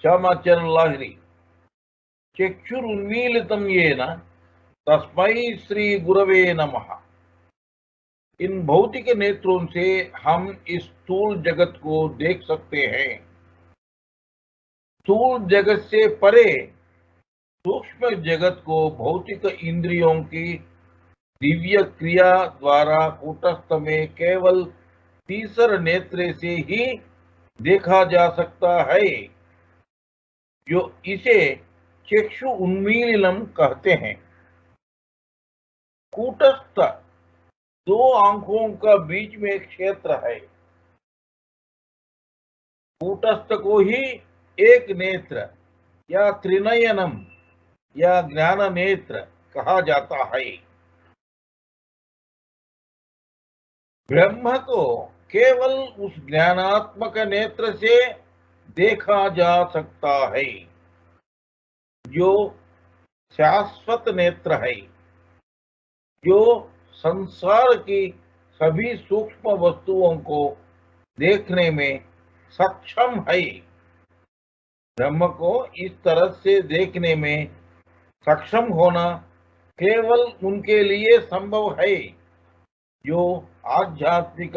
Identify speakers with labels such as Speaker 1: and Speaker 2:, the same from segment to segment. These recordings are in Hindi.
Speaker 1: श्यामाचरण चक्षुरुन्मीलितं येन तस्मै श्री गुरवे नमः। इन भौतिक नेत्रों से हम इस स्थूल जगत को देख सकते हैं। स्थूल जगत से परे सूक्ष्म जगत को भौतिक इंद्रियों की दिव्य क्रिया द्वारा कूटस्थ में केवल तीसर नेत्र से ही देखा जा सकता है, जो इसे चक्षु उन्मीलनम कहते हैं। कूटस्थ दो आंखों का बीच में एक क्षेत्र है। कूटस्थ को ही एक नेत्र या त्रिनयनम या ज्ञान नेत्र कहा जाता है। ब्रह्म को केवल उस ज्ञानात्मक नेत्र से देखा जा सकता है, जो शाश्वत नेत्र है, जो संसार की सभी सूक्ष्म वस्तुओं को देखने में सक्षम है। ब्रह्म को इस तरह से देखने में सक्षम होना केवल उनके लिए संभव है जो आध्यात्मिक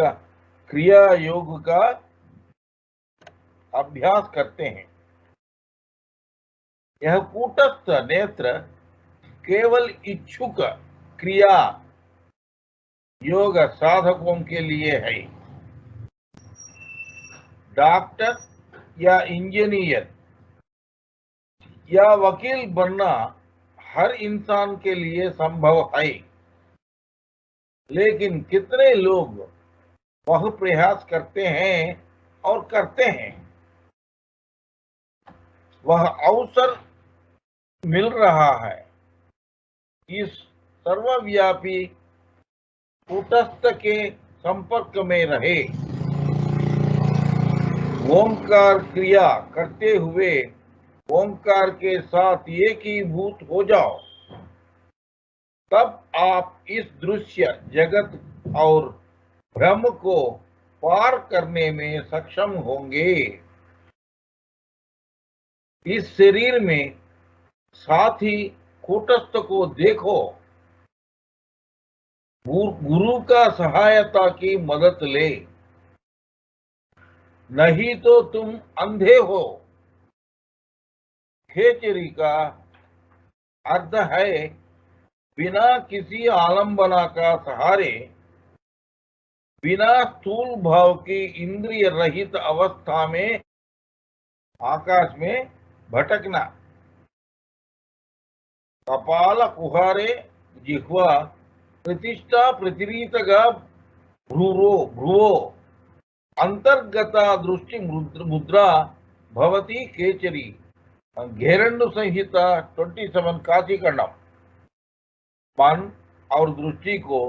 Speaker 1: क्रिया योग का अभ्यास करते हैं। यह कूटस्थ नेत्र केवल इच्छुक क्रिया योग साधकों के लिए है। डॉक्टर या इंजीनियर या वकील बनना हर इंसान के लिए संभव है, लेकिन कितने लोग वह प्रयास करते हैं और करते हैं। वह अवसर मिल रहा है इस सर्वव्यापी कूटस्थ के संपर्क में रहे। ओंकार क्रिया करते हुए ओंकार के साथ एकीभूत हो जाओ, तब आप इस दृश्य जगत और ब्रह्म को पार करने में सक्षम होंगे। इस शरीर में साथ ही कूटस्थ को देखो। गुरु का सहायता की मदद ले, नहीं तो तुम अंधे हो। खेचरी का अर्थ है बिना किसी आलंबना का सहारे, बिना स्थूल भाव की इंद्रिय रहित अवस्था में आकाश में भटकना। कपाल कुहारे जिह्वा प्रतिष्ठा प्रतिरीतगा भ्रुवो अंतर्गता दृष्टि मुद्रा भवती केचरी। घेरंडु संहिता 27 काशी खंडम। मन और दृष्टि को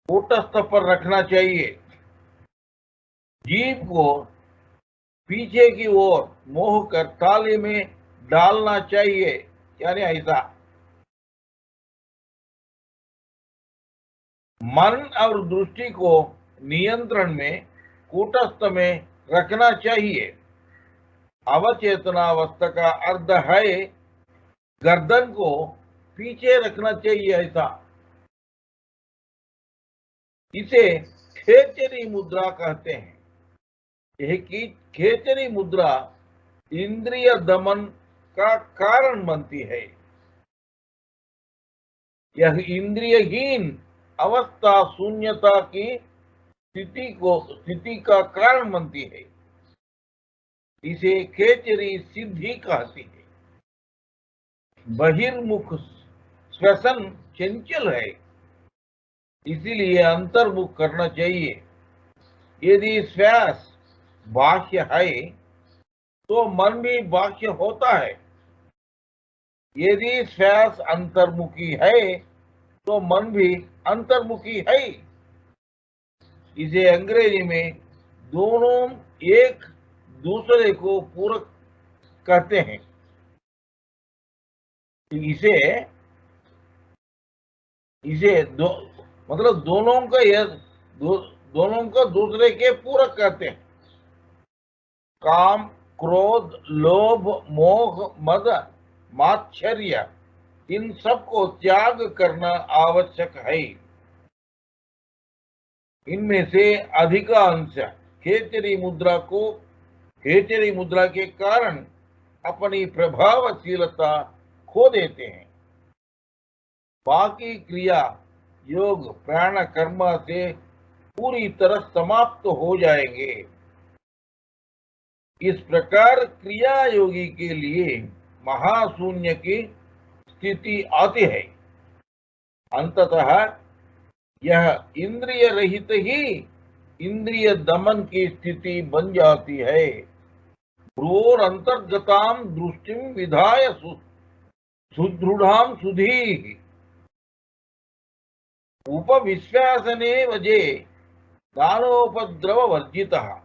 Speaker 1: कूटस्थ पर रखना चाहिए। जीभ को पीछे की ओर मोह कर ताले में डालना चाहिए, यानी ऐसा। मन और दृष्टि को नियंत्रण में कूटस्थ में रखना चाहिए। अवचेतनावस्था का अर्थ है गर्दन को पीछे रखना चाहिए, ऐसा। इसे खेचरी मुद्रा कहते हैं। यह खेचरी मुद्रा इंद्रिय दमन का कारण बनती है। यह इंद्रियहीन अवस्था शून्यता की स्थिति का कारण बनती है। इसे खेचरी सिद्धि कहती है। बहिर्मुख श्वसन चंचल है, इसीलिए अंतर्मुख करना चाहिए। यदि श्वास बाह्य है तो मन भी बाह्य होता है। यदि श्वास अंतर्मुखी है तो मन भी अंतर्मुखी है। इसे अंग्रेजी में दोनों एक दूसरे को पूरक कहते हैं। इसे मतलब दोनों का दूसरे के पूरक कहते हैं। काम क्रोध, लोभ, मोह, मद, मात्सर्य, इन सब को त्याग करना आवश्यक है। इनमें से अधिकांश खेचरी मुद्रा के कारण अपनी प्रभावशीलता खो देते हैं। बाकी क्रिया योग प्राण कर्म से पूरी तरह समाप्त हो जाएंगे। इस प्रकार क्रिया योगी के लिए महाशून्य की स्थिति आती है। अंततः यह इंद्रिय रहित ही इंद्रिय दमन की स्थिति बन जाती है। भ्रुवोर अंतर्गताम दृष्टिम विधाय सुदृढ़ाम सुधी उपविश्वासने वजे दानोपद्रव वर्जितः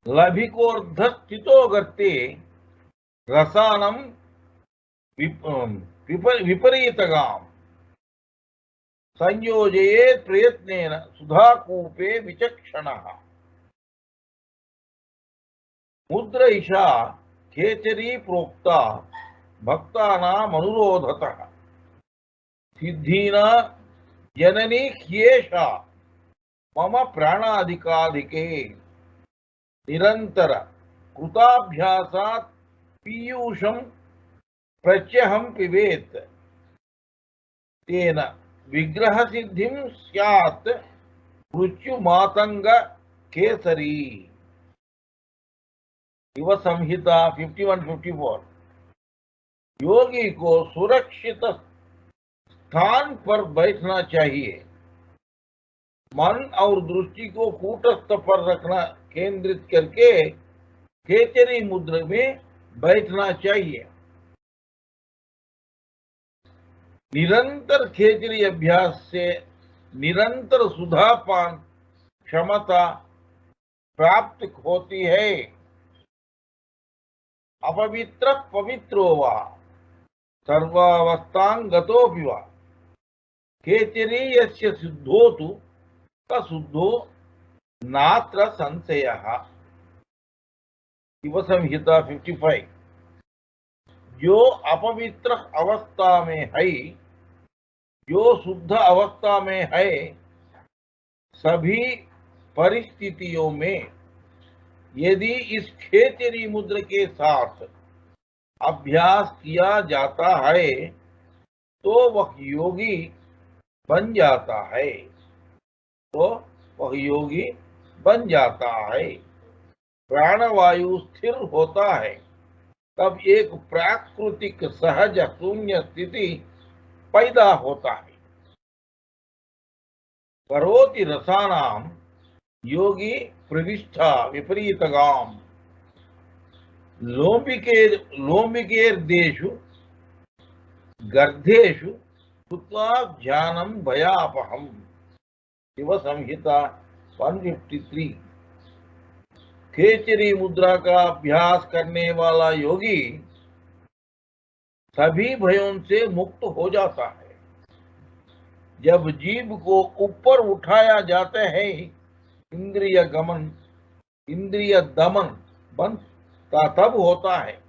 Speaker 1: लभिकोर्धस्थितो गर्ते रसानम विपरीतगाम संयोजयेत् प्रयत्नेन सुधाकूपे विचक्षणः। मुद्रैषा खेचरी प्रोक्ता भक्तानाम् अनुरोधतः सिद्धीना जननी ह्येषा मम प्राणाधिकाधिके निरंतर कृताभ्यासात् पीयूषं प्रत्यहं पिबेत् तेन विग्रह सिद्धिं स्यात् मृत्यु मातंग केसरी। युव संहिता 51-54। योगी को सुरक्षित स्थान पर बैठना चाहिए। मन और दृष्टि को कूटस्थ पर रखना, केंद्रित करके खेचरी मुद्रा में बैठना चाहिए। निरंतर खेचरी अभ्यास से निरंतर सुधापान क्षमता प्राप्त होती है। अपवित्र पवित्रो वा सर्वावस्थांगतोऽपि वा खेचरी यस्य सिद्धोतु तशुद्धो नात्र संशयः। युव संहिता 55। जो अपवित्र अवस्था में है, जो शुद्ध अवस्था में है, सभी परिस्थितियों में यदि इस खेचरी मुद्रा के साथ अभ्यास किया जाता है तो वह योगी बन जाता है। प्राणवायु स्थिर होता है, तब एक प्राकृतिक सहज शून्य स्थिति पैदा होता है। करोति रसानाम योगी प्रविष्ठा विपरीतगाम लोम्बिकेर्देषु गर्धेषु कृत्वा ध्यानं भयापहम्। शिव संहिता 153। खेचरी मुद्रा का अभ्यास करने वाला योगी सभी भयों से मुक्त हो जाता है। जब जीव को ऊपर उठाया जाता है, इंद्रिय दमन बनता तब होता है।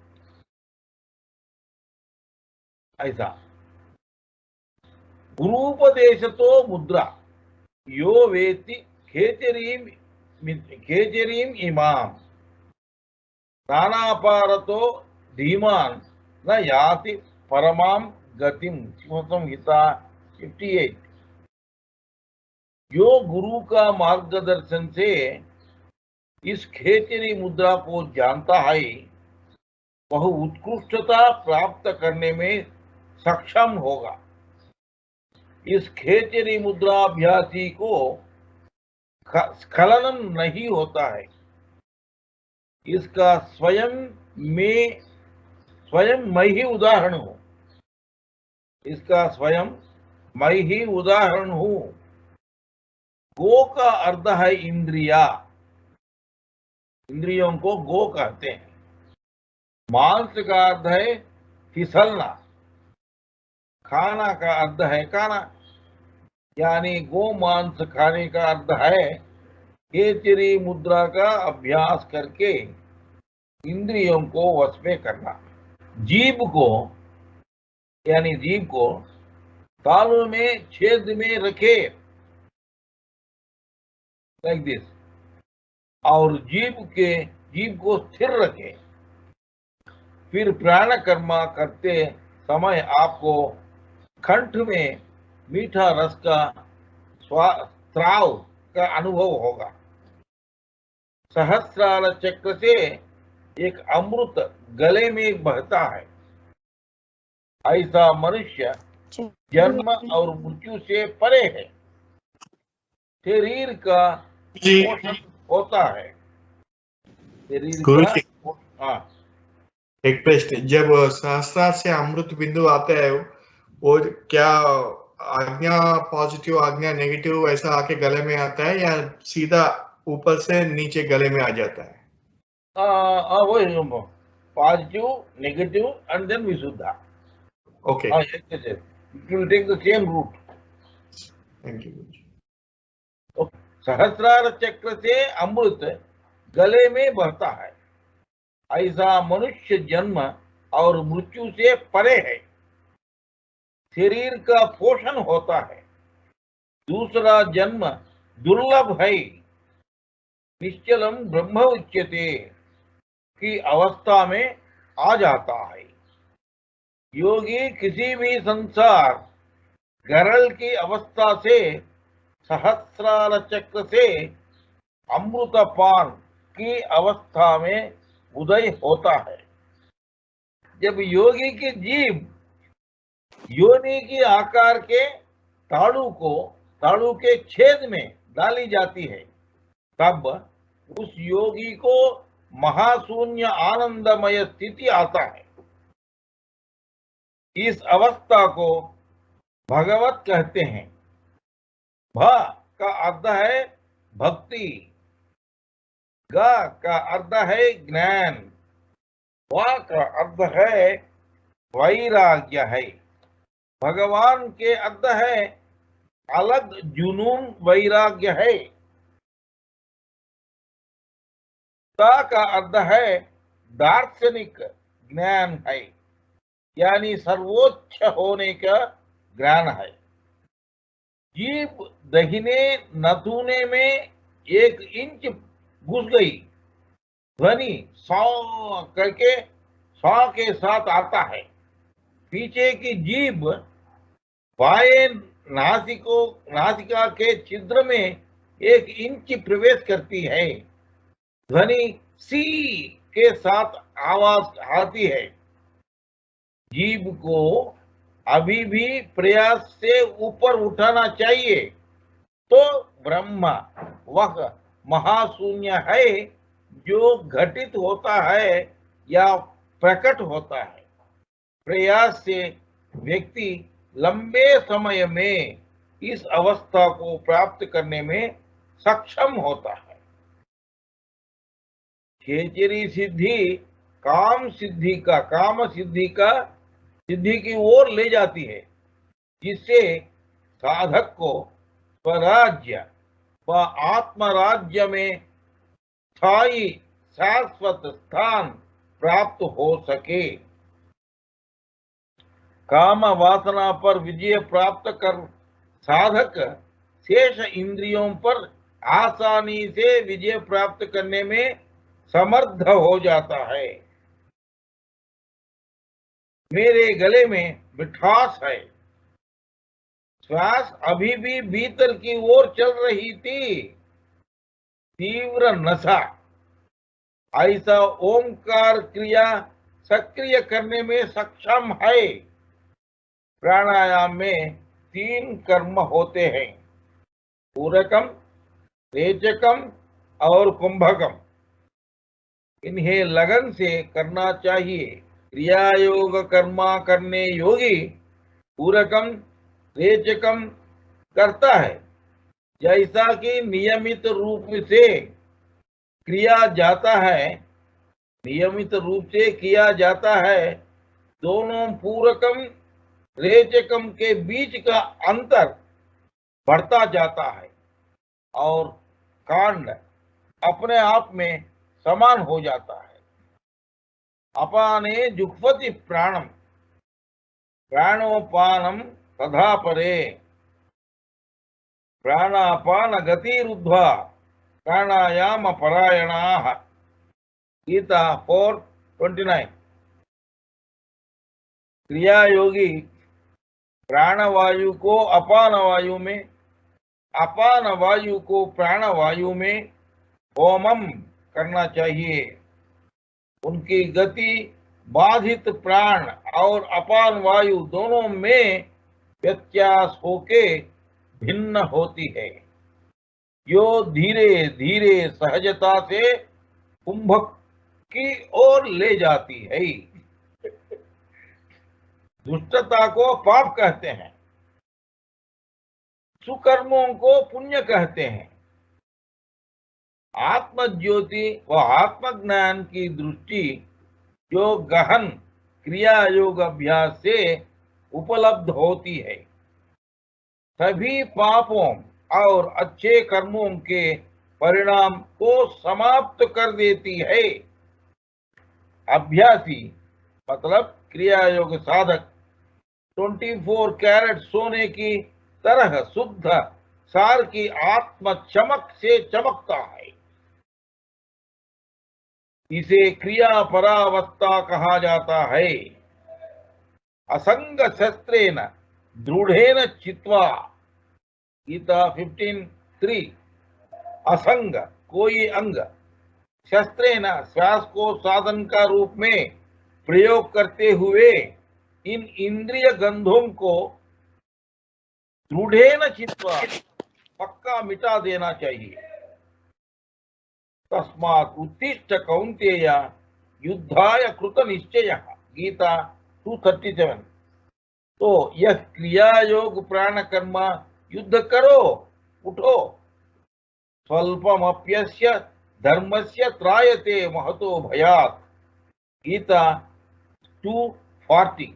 Speaker 1: ऐसा गुरूपदेशतो मुद्रा यो वेति खेचरीम इमाम नानापारतो धीमान न याति परमाम गतिम। संहिता 58। जो गुरु का मार्गदर्शन से इस खेचरी मुद्रा को जानता है, वह उत्कृष्टता प्राप्त करने में सक्षम होगा। इस खेचरी मुद्रा अभ्यासी को स्खलन नहीं होता है। इसका स्वयं मैं ही उदाहरण हूं। गो का अर्थ है इंद्रिया। इंद्रियों को गो कहते हैं। मांस का अर्थ है फिसलना। खाना का अर्थ है खाना, यानी गो मांस खाने का अर्थ है खेचरी मुद्रा का अभ्यास करके इंद्रियों को वश में करना। जीभ को यानी जीभ को तालु में छेद में रखे, लाइक दिस, और जीभ को स्थिर रखे। फिर प्राण कर्मा करते समय आपको कंठ में मीठा रस का स्राव का अनुभव होगा। सहस्रार चक्र से एक अमृत गले में बहता है। ऐसा मनुष्य जन्म और मृत्यु से परे है। शरीर का पोषण होता है। शरीर का हाँ।
Speaker 2: एक प्रश्न, जब सहस्रार से अमृत बिंदु आता है वो क्या आज्ञा पॉजिटिव आज्ञा नेगेटिव ऐसा आके गले में आता है या सीधा ऊपर से नीचे गले में आ जाता है?
Speaker 1: वही positive negative and then Vishuddha.
Speaker 2: Okay,
Speaker 1: it will take the same route.
Speaker 2: Thank you.
Speaker 1: तो सहस्रार चक्र से अमृत गले में बहता है। ऐसा मनुष्य जन्म और मृत्यु से परे है। शरीर का पोषण होता है। दूसरा जन्म दुर्लभ है। निश्चलम ब्रह्म उच्यते की अवस्था में आ जाता है। योगी किसी भी संसार गरल की अवस्था से सहस्रार चक्र से अमृतपान की अवस्था में उदय होता है। जब योगी की जीभ योनि की आकार के ताड़ू के छेद में डाली जाती है, तब उस योगी को महाशून्य आनंदमय स्थिति आता है। इस अवस्था को भगवत कहते हैं। भ का अर्थ है भक्ति, ग का अर्थ है ज्ञान, व का अर्थ है वैराग्य है। भगवान के अर्थ है अलग जुनून वैराग्य है। ता का अर्थ है दार्शनिक ज्ञान है, यानी सर्वोच्च होने का ज्ञान है। जीभ दहिने नथुने में 1 इंच घुस गई। ध्वनि सौ करके सौ के साथ आता है। पीछे की जीभ बाएं नासिका के छिद्र में 1 इंच प्रवेश करती है। ध्वनि सी के साथ आवाज आती है। जीभ को अभी भी प्रयास से ऊपर उठाना चाहिए तो ब्रह्म वह महाशून्य है जो घटित होता है या प्रकट होता है। प्रयास से व्यक्ति लंबे समय में इस अवस्था को प्राप्त करने में सक्षम होता है। खेचरी सिद्धि काम सिद्धि की ओर ले जाती है, जिससे साधक को स्वराज्य व आत्मराज्य में स्थायी शाश्वत स्थान प्राप्त हो सके। काम वासना पर विजय प्राप्त कर साधक शेष इंद्रियों पर आसानी से विजय प्राप्त करने में समर्थ हो जाता है। मेरे गले में मिठास है। श्वास अभी भी भीतर की ओर चल रही थी। तीव्र नशा। ऐसा ओंकार क्रिया सक्रिय करने में सक्षम है। प्राणायाम में 3 कर्म होते हैं, पूरकम, रेचकम और कुंभकम। इन्हें लगन से करना चाहिए। क्रिया योग कर्मा करने योगी पूरकम रेचकम करता है। जैसा कि नियमित रूप से किया जाता है, दोनों पूरकम रेचकम के बीच का अंतर बढ़ता जाता है और कांड अपने आप में समान हो जाता है। अपाने जुह्वति प्राणम प्राणोपानम तथा परे प्राणापान गतिरुद्ध्वा प्राणायाम परायणाः। गीता 4:29। क्रिया योगी प्राणवायु को अपान वायु में, अपान वायु को प्राण वायु में होमम करना चाहिए। उनकी गति बाधित प्राण और अपान वायु दोनों में व्यत्यास होके भिन्न होती है। यो धीरे धीरे सहजता से कुंभक की ओर ले जाती है। दुष्टता को पाप कहते हैं, सुकर्मों को पुण्य कहते हैं। आत्मज्योति व आत्मज्ञान की दृष्टि जो गहन क्रिया योग अभ्यास से उपलब्ध होती है, सभी पापों और अच्छे कर्मों के परिणाम को समाप्त कर देती है। अभ्यासी मतलब क्रिया योग साधक 24 कैरेट सोने की तरह शुद्ध सार की आत्म चमक से चमकता है। इसे क्रिया परावस्था कहा जाता है। असंग शस्त्रेण दृढ़ेन चित्वा, गीता 15:3। असंग कोई अंग, शस्त्रेण श्वास को साधन का रूप में प्रयोग करते हुए इन इंद्रिय गंधों को दृढ़ेन चित्वा पक्का मिटा देना चाहिए। तस्मात् उत्तिष्ठ कौन्तेय युद्धाय कृत निश्चयः, गीता 2:37। तो यह क्रिया योग प्राण कर्म युद्ध करो, उठो। स्वल्पमप्यस्य धर्मस्य त्रायते महतो भयात्, गीता 2:40।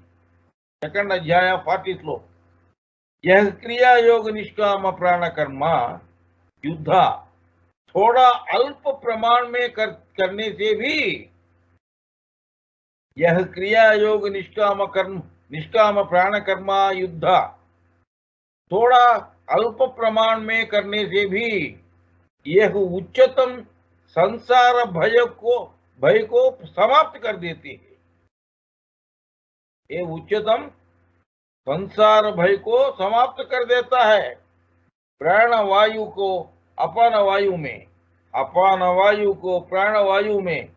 Speaker 1: सेकंड अध्याय 40 श्लोक। यह क्रिया योग निष्काम प्राण कर्म युद्ध थोड़ा अल्प प्रमाण में करने से भी, यह क्रिया योग निष्काम प्राण कर्म युद्ध थोड़ा अल्प प्रमाण में करने से भी यह उच्चतम संसार भय को समाप्त कर देती है। ये उच्चतम संसार भय को समाप्त कर देता है। प्राण वायु को अपान वायु में, अपान वायु को प्राण वायु में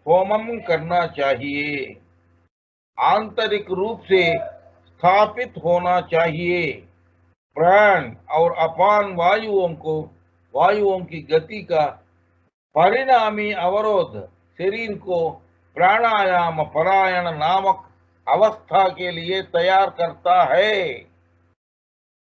Speaker 1: होमम करना चाहिए। आंतरिक रूप से स्थापित होना चाहिए। प्राण और अपान वायुओं की गति का परिणामी अवरोध शरीर को प्राणायाम परायण नामक अवस्था के लिए तैयार करता है।